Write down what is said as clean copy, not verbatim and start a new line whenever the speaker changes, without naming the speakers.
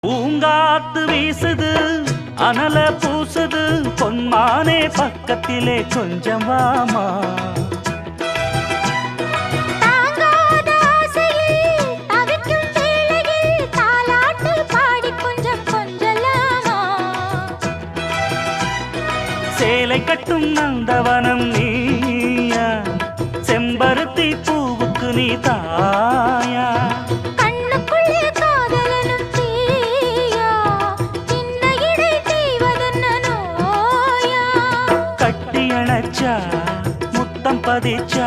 பூங்காத்து வீசுது அனல பூசுது பொன்மானே பக்கத்திலே கொஞ்சம் வாமா. சேலை கட்டும் நந்தவனம் நீயா, செம்பருத்தி பூவுக்கு நீ தாயா. முத்தம் பதிச்ச